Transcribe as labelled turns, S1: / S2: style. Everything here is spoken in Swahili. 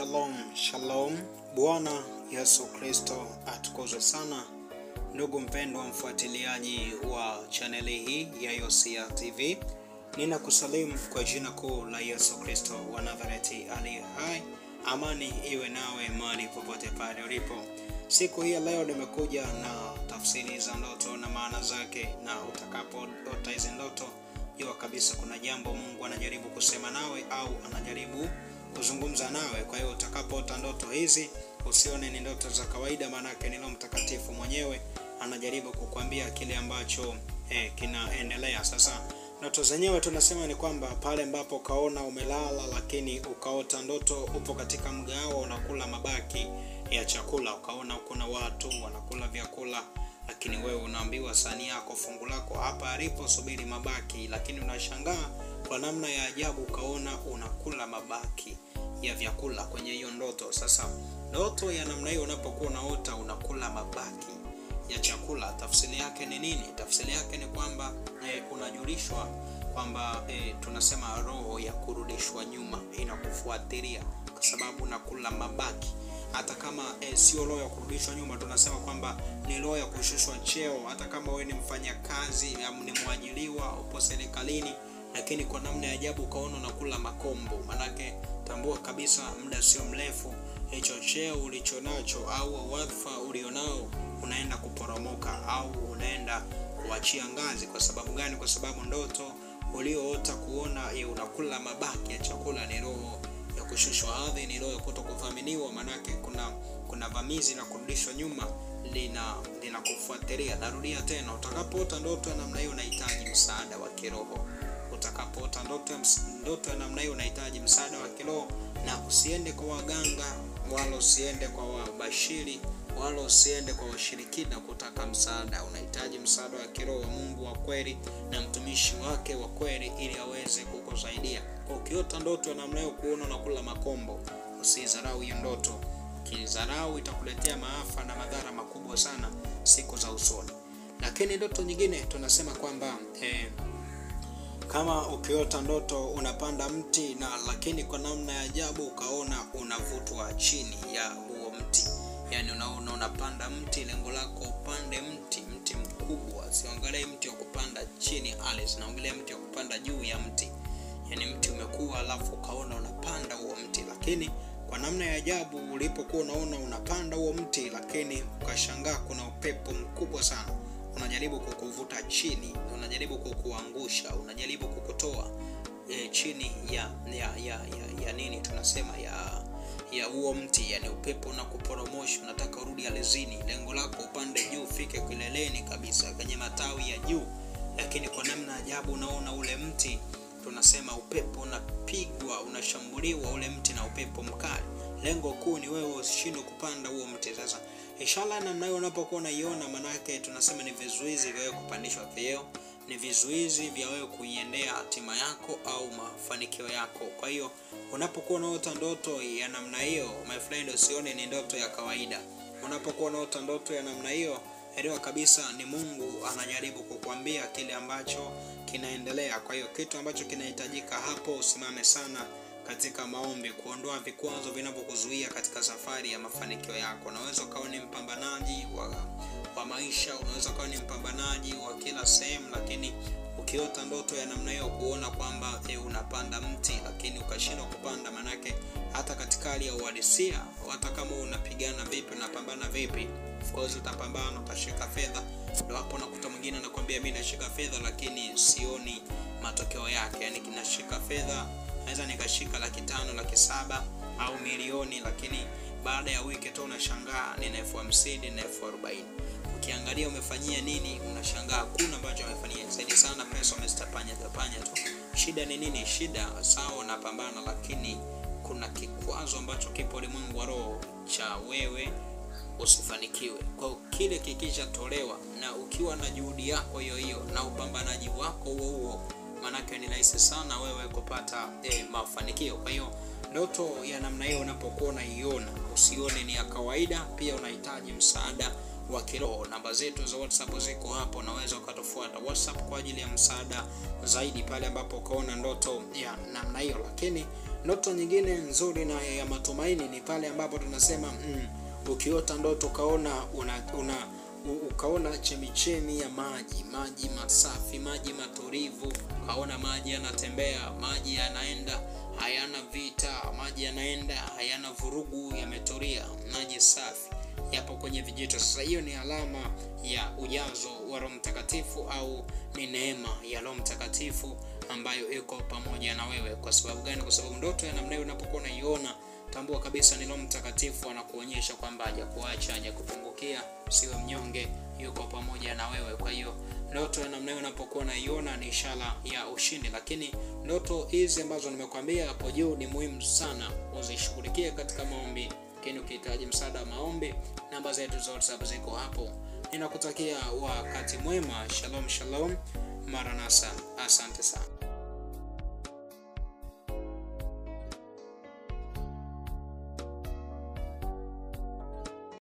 S1: Shalom, shalom. Bwana Yesu Kristo atukuzwe sana. Ndugu mpendwa mfuatiliaji wa chaneli hii ya Yosia TV, ninakusalimu kwa jina kuu la Yesu Kristo wa Nazareti aliye hai. Amani iwe nawe mahali popote pale ulipo. Siku hii leo nimekuja na tafsiri za ndoto na maana zake, na utakapoota hizo ndoto jua kabisa kuna jambo Mungu anajaribu kusema nawe au anajaribu kuzungumza nawe. Kwa hiyo utakapoota ndoto hizi usione ni ndoto za kawaida, maana yake ni Roho Mtakatifu mwenyewe anajaribu kukuambia kile ambacho kinaendelea. Sasa ndoto zenyewe tunasema ni kwamba pale ambapo kaona umelala lakini ukaota ndoto upo katika mgao unakula mabaki ya chakula, ukaona kuna watu wanakula vyakula lakini wewe unaambiwa sahani yako, fungu lako hapa alipo, subiri mabaki, lakini unashangaa kwa namna ya ajabu ukaona unakula mabaki ya vyakula kwenye hiyo ndoto. Sasa ndoto ya namna hiyo unapokuwa unaota unakula mabaki ya chakula, tafsiri yake ni nini? Tafsiri yake ni kwamba unajulishwa kwamba tunasema roho ya kurudishwa nyuma inakufuatilia kwa sababu unakula mabaki. Hata kama sio roho ya kurudishwa nyuma, tunasema kwamba ni roho ya kushushwa cheo. Hata kama wewe ni mfanyakazi au ni mwajiriwa upo serikalini, lakini kwa namna ya ajabu ukaona unakula makombo, manake tambua kabisa muda sio mrefu hicho cheo ulichonacho au wadhifa ulionao unaenda kuporomoka au unaenda kuachia ngazi. Kwa sababu gani? Kwa sababu ndoto ulioota kuona unakula mabaki ya chakula ni roho ya kushushwa hadhi, ni roho ya kutokuthaminiwa, manake kuna vamizi na kurudishwa nyuma linakufuatilia. Narudia tena, utakapoota ndoto ya namna hiyo unahitaji msaada wa kiroho. Utakapoota ndoto ya namna hiyo unahitaji msaada wa kiroho, na usiende kwa waganga wala usiende kwa wabashiri wala usiende kwa washirikina kutaka msaada. Unahitaji msaada wa kiroho wa Mungu wa kweli na mtumishi wake wa kweli ili aweze kukusaidia. Kwa ukiota ndoto ya namna hiyo kuona unakula makombo, usidharau hiyo ndoto. Ukidharau itakuletea maafa na madhara makubwa sana siku za usoni. Lakini ndoto nyingine tunasema kwamba kama ukiota ndoto unapanda mti na lakini kwa namna ya ajabu ukaona unavutwa chini ya huo mti. Yani unaona unapanda mti, lengo lako upande mti mkubwa. Siangalie mti wa kupanda chini ardhi, naongelea mti wa kupanda juu ya mti. Yani mti umekuwa alafu ukaona unapanda huo mti, lakini kwa namna ya ajabu ulipokuwa unaona unapanda huo mti lakini ukashangaa kuna upepo mkubwa sana unajaribu kukuvuta chini, unajaribu kukuangusha, unajaribu kukutoa chini ya nini tunasema ya huo mti. Yani upepo unakuporomosha, unataka urudi alizini, lengo lako upande juu, ufike kileleni kabisa kwenye matawi ya juu, lakini kwa namna ajabu unaona ule mti, tunasema upepo unapigwa, unashambuliwa ule mti na upepo mkali. Lengo kuu ni wewe usishindwe kupanda huo mti. Sasa inshallah namna hiyo unapokuwa unaiona, manake tunasema ni vizuizi vya wewe kupandishwa vyeo, ni vizuizi vya wewe kuiendea hatima yako au mafanikio yako. Kwa hiyo unapokuwa unaota ndoto ya namna hiyo, my friend, usione ni ndoto ya kawaida. Unapokuwa unaota ndoto ya namna hiyo, elewa kabisa ni Mungu anajaribu kukuambia kile ambacho kinaendelea. Kwa hiyo kitu ambacho kinahitajika hapo, usimame sana katika maombi kuondoa vikwazo vinavyokuzuia katika safari ya mafanikio yako. Unaweza ukawa ni mpambanaji wa maisha, unaweza ukawa ni mpambanaji wa kila sehemu, lakini ukiota ndoto ya namna hiyo kuona kwamba unapanda mti lakini ukashindwa kupanda, manake hata katika hali ya uhalisia, hata kama unapigana vipi, unapambana vipi, of course utapambana, utashika fedha. Ndio hapo nakuta mwingine anakuambia mimi nashika fedha lakini sioni matokeo yake. Yani kinashika fedha, naweza nikashika 500,000, 700,000 au milioni, lakini baada ya wiki tu unashangaa nina 50,000, nina 40,000. Ukiangalia umefanyia nini, unashangaa hakuna ambacho umefanyia. Zaidi sana pesa umestapanya tu. Shida ni nini? Shida sawa unapambana, lakini kuna kikwazo ambacho kipo ulimwengu wa roho cha wewe usifanikiwe. Kwa kile kikisha tolewa na ukiwa na juhudi yako hiyo na upambanaji wako huo, manake ni rahisi sana wewe kupata mafanikio. Kwa hiyo ndoto ya namna hiyo unapokuwa unaiona, usione ni ya kawaida. Pia unahitaji msaada wa kiroho. Namba zetu za WhatsApp ziko hapo, unaweza ukatufuata WhatsApp kwa ajili ya msaada zaidi pale ambapo ukaona ndoto ya namna hiyo. Lakini Ndoto nyingine nzuri na ya matumaini ni pale ambapo tunasema ukiota ndoto ukaona chemichemi ya maji masafi, maji matulivu, ukaona maji yanatembea, maji yanaenda, hayana vita, maji yanaenda, hayana vurugu, yametulia, maji safi yapo kwenye vijito. Sasa hiyo ni alama ya ujazo wa Roho Mtakatifu, au ni neema ya Roho Mtakatifu ambayo iko pamoja na wewe. Kwa sababu gani? Kwa sababu ndoto ya namna hiyo unapokuwa unaiona, tambua kabisa ni Roho Mtakatifu anakuonyesha kwamba hajakuacha, hajakupungukia, usiwe mnyonge, yuko pamoja na wewe. Kwa hiyo ndoto ya namna hiyo unapokuwa unaiona ni ishara ya ushindi. Lakini ndoto hizi ambazo nimekuambia hapo juu ni muhimu sana uzishughulikie katika maombi. Lakini ukihitaji msaada wa maombi, namba zetu zote ziko hapo. Ninakutakia wakati mwema. Shalom shalom. Maranatha. Asante sana.